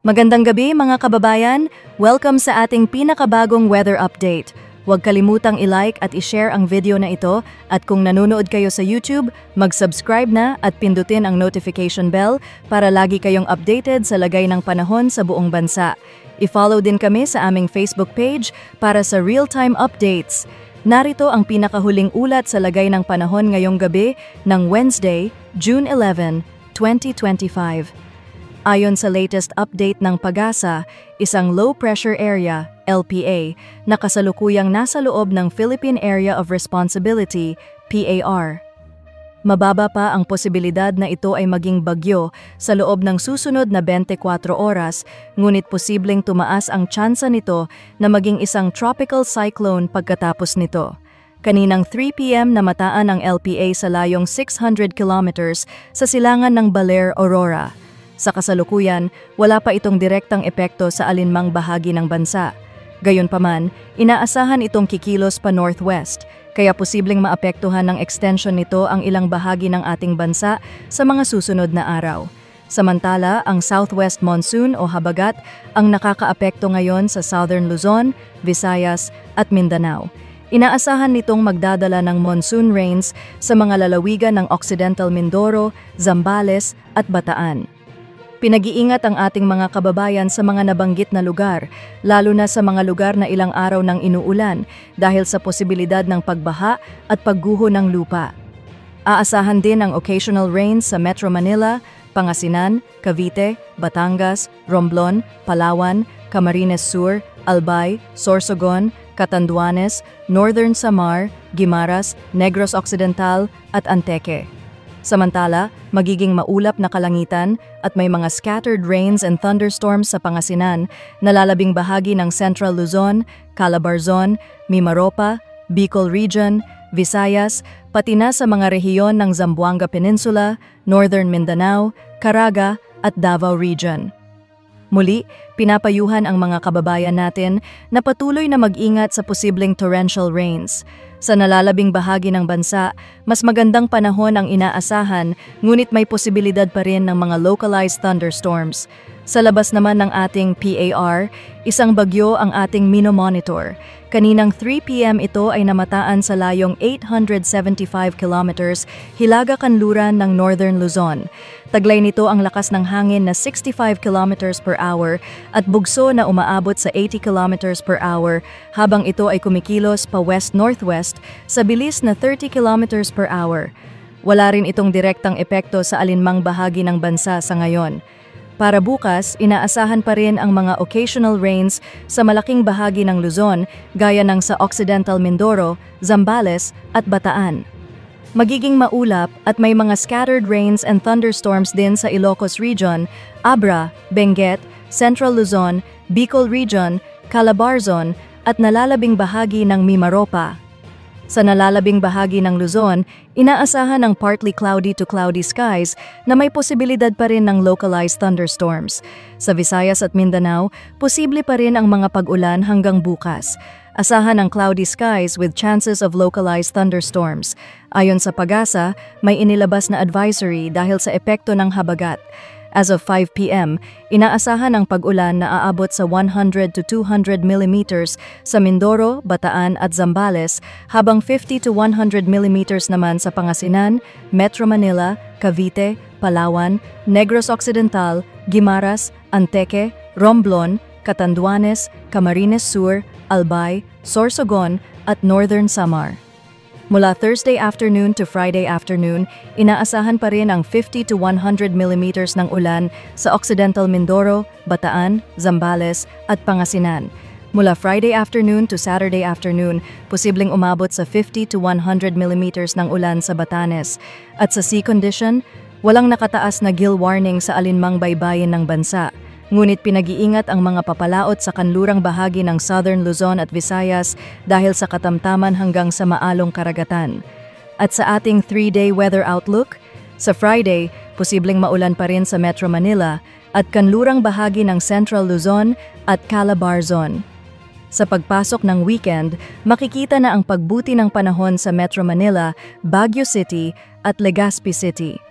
Magandang gabi mga kababayan! Welcome sa ating pinakabagong weather update. Huwag kalimutang i-like at i-share ang video na ito at kung nanonood kayo sa YouTube, mag-subscribe na at pindutin ang notification bell para lagi kayong updated sa lagay ng panahon sa buong bansa. I-follow din kami sa aming Facebook page para sa real-time updates. Narito ang pinakahuling ulat sa lagay ng panahon ngayong gabi ng Wednesday, June 11, 2025. Ayon sa latest update ng PAGASA, isang low-pressure area, LPA, na kasalukuyang nasa loob ng Philippine Area of Responsibility, PAR. Mababa pa ang posibilidad na ito ay maging bagyo sa loob ng susunod na 24 oras, ngunit posibleng tumaas ang tsansa nito na maging isang tropical cyclone pagkatapos nito. Kaninang 3 p.m. namataan ang LPA sa layong 600 kilometers sa silangan ng Baler, Aurora. Sa kasalukuyan, wala pa itong direktang epekto sa alinmang bahagi ng bansa. Gayunpaman, inaasahan itong kikilos pa northwest, kaya posibleng maapektuhan ng extension nito ang ilang bahagi ng ating bansa sa mga susunod na araw. Samantala, ang southwest monsoon o habagat ang nakakaapekto ngayon sa southern Luzon, Visayas at Mindanao. Inaasahan nitong magdadala ng monsoon rains sa mga lalawigan ng Occidental Mindoro, Zambales at Bataan. Pinag-iingat ang ating mga kababayan sa mga nabanggit na lugar, lalo na sa mga lugar na ilang araw nang inuulan dahil sa posibilidad ng pagbaha at pagguho ng lupa. Aasahan din ang occasional rains sa Metro Manila, Pangasinan, Cavite, Batangas, Romblon, Palawan, Camarines Sur, Albay, Sorsogon, Catanduanes, Northern Samar, Guimaras, Negros Occidental at Antique. Samantala, magiging maulap na kalangitan at may mga scattered rains and thunderstorms sa Pangasinan na lalabing bahagi ng Central Luzon, Calabarzon, Mimaropa, Bicol Region, Visayas, pati na sa mga rehiyon ng Zamboanga Peninsula, Northern Mindanao, Caraga at Davao Region. Muli, pinapayuhan ang mga kababayan natin na patuloy na mag-ingat sa posibleng torrential rains. Sa nalalabing bahagi ng bansa, mas magandang panahon ang inaasahan, ngunit may posibilidad pa rin ng mga localized thunderstorms. Sa labas naman ng ating PAR, isang bagyo ang ating minomonitor. Kaninang 3 p.m. ito ay namataan sa layong 875 kilometers hilaga-kanluran ng Northern Luzon. Taglay nito ang lakas ng hangin na 65 kilometers per hour at bugso na umaabot sa 80 kilometers per hour habang ito ay kumikilos pa west-northwest sa bilis na 30 kilometers per hour. Wala rin itong direktang epekto sa alinmang bahagi ng bansa sa ngayon. Para bukas, inaasahan pa rin ang mga occasional rains sa malaking bahagi ng Luzon gaya ng sa Occidental Mindoro, Zambales at Bataan. Magiging maulap at may mga scattered rains and thunderstorms din sa Ilocos Region, Abra, Benguet, Central Luzon, Bicol Region, Calabarzon at nalalabing bahagi ng Mimaropa. Sa nalalabing bahagi ng Luzon, inaasahan ang partly cloudy to cloudy skies na may posibilidad pa rin ng localized thunderstorms. Sa Visayas at Mindanao, posible pa rin ang mga pag-ulan hanggang bukas. Asahan ang cloudy skies with chances of localized thunderstorms. Ayon sa PAGASA, may inilabas na advisory dahil sa epekto ng habagat. As of 5 p.m., inaasahan ang pag-ulan na aabot sa 100 to 200 millimeters sa Mindoro, Bataan at Zambales, habang 50 to 100 millimeters naman sa Pangasinan, Metro Manila, Cavite, Palawan, Negros Occidental, Guimaras, Antique, Romblon, Catanduanes, Camarines Sur, Albay, Sorsogon at Northern Samar. Mula Thursday afternoon to Friday afternoon, inaasahan pa rin ang 50 to 100 millimeters ng ulan sa Occidental Mindoro, Bataan, Zambales at Pangasinan. Mula Friday afternoon to Saturday afternoon, posibleng umabot sa 50 to 100 millimeters ng ulan sa Batanes. At sa sea condition, walang nakataas na gill warning sa alinmang baybayin ng bansa. Ngunit pinag-iingat ang mga papalaot sa kanlurang bahagi ng Southern Luzon at Visayas dahil sa katamtaman hanggang sa maalong karagatan. At sa ating 3-day weather outlook, sa Friday, posibleng maulan pa rin sa Metro Manila at kanlurang bahagi ng Central Luzon at Calabarzon. Sa pagpasok ng weekend, makikita na ang pagbuti ng panahon sa Metro Manila, Baguio City at Legazpi City.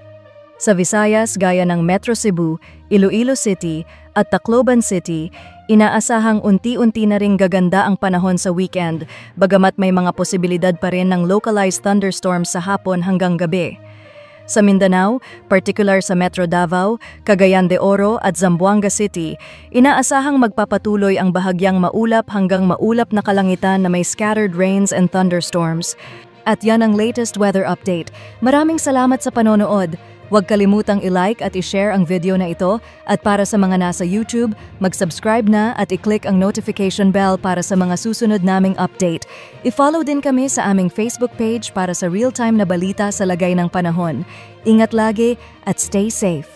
Sa Visayas gaya ng Metro Cebu, Iloilo City at Tacloban City, inaasahang unti-unti na ring gaganda ang panahon sa weekend, bagamat may mga posibilidad pa rin ng localized thunderstorms sa hapon hanggang gabi. Sa Mindanao, particular sa Metro Davao, Cagayan de Oro at Zamboanga City, inaasahang magpapatuloy ang bahagyang maulap hanggang maulap na kalangitan na may scattered rains and thunderstorms. At yan ang latest weather update. Maraming salamat sa panonood. Huwag kalimutang i-like at i-share ang video na ito at para sa mga nasa YouTube, mag-subscribe na at i-click ang notification bell para sa mga susunod naming update. I-follow din kami sa aming Facebook page para sa real-time na balita sa lagay ng panahon. Ingat lagi at stay safe.